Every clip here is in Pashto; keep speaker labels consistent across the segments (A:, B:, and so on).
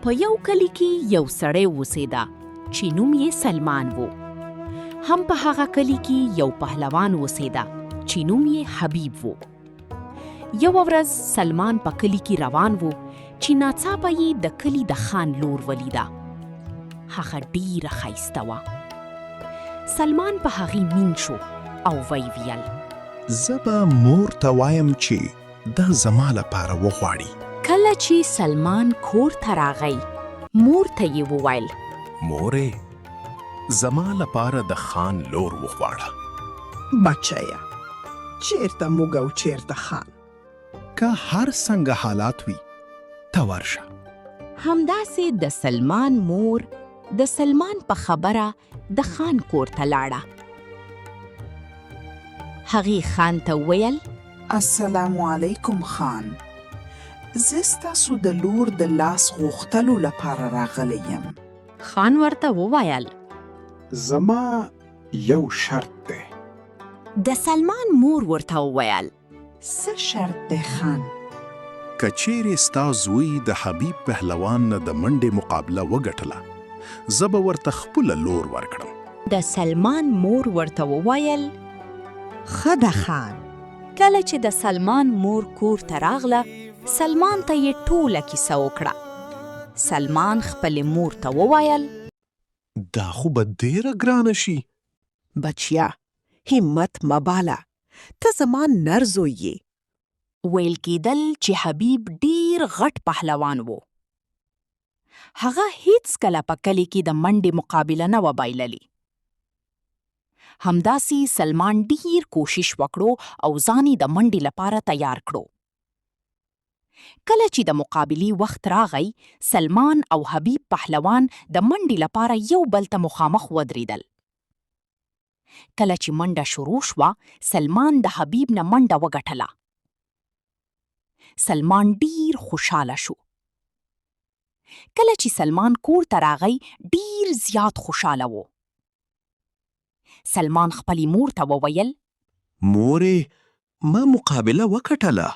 A: په یو کلی کې یو سړی اوسېده چې نوم یې سلمان و. هم په هغه کلی کې یو پهلوان اوسېده چې نوم یې حبیب و. یو ورځ سلمان په کلی کې روان و چې ناڅاپه یې د کلی د خان لور ولیده. هغه ډیره ښایسته وه. سلمان په هغې مین شو او وی ویل:
B: زه به مور ته وایم چې دا زما لپاره وغواړي.
A: کله چې سلمان کور ته راغی، مور ته یې وویل:
B: مورې، زما لپاره د خان لور وغواړه.
C: بچیا، چیرته موږ او چیرته خان؟
B: که هر څنګه حالات وي ته ورشه.
A: همداسې د سلمان مور د سلمان په خبره د خان کور ته لاړه. هغې خان ته وویل:
C: السلام علیکم خان، زه ستاسو د لور د لاس غوښتلو لپاره راغلی یم.
A: خان ورته وویل:
D: زما یو شرط دی.
A: د سلمان مور ورته وویل:
C: څه شرط دی خان؟
B: که چیرې ستا زوی د حبیب پهلوان نه د منډې مقابله وګټله، زه به ورته خپله لور ورکړم.
A: د سلمان مور ورته وویل:
C: ښه ده خان.
A: کله چې د سلمان مور کور ته راغله، سلمان ته یې ټوله کیسه وکړه. سلمان خپلې مور ته وویل:
B: دا خو به ډیره ګرانه شي.
C: بچیا، همت مباله، ته زما نر زوی یې.
A: ویل کېدل چې حبیب ډیر غټ پهلوان و. هغه هیڅ کله په کلی کې د منډې مقابله نه و بایللې. همداسې سلمان ډیر کوشش وکړو او ځان یې د منډې لپاره تیار کړو. کله چې د مقابلې وخت راغی، سلمان او حبیب پهلوان د منډې لپاره یو بل ته مخامخ ودرېدل. کله چې منډه شروع شوه، سلمان د حبیب نه منډه وګټله. سلمان ډیر خوشحاله شو. کله چې سلمان کور ته راغی، ډیر زیات خوشحاله و. سلمان خپلې مور ته وویل:
B: مورې، ما مقابله وکټله.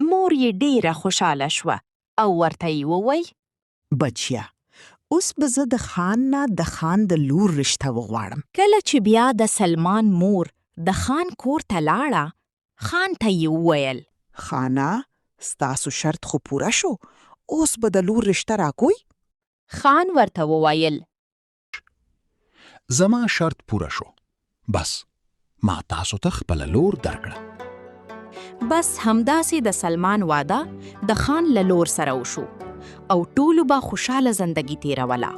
A: مور یې ډیره خوشحاله شوه او ورته یې وویل:
C: بچیا، اوس به زه د خان نه د خان د لور رشته وغواړم.
A: کله چې بیا د سلمان مور د خان کور ته لاړه، خان ته یې وویل:
C: خانه، ستاسو شرط خو پوره شو، اوس به د لور رشته راکوئ؟
A: خان ورته وویل:
B: زما شرط پوره شو، بس ما تاسو ته خپله لور درکړه.
A: بس همداسې د سلمان واده د خان له لور سره وشو او ټولو به خوشحاله زندگی تیروله.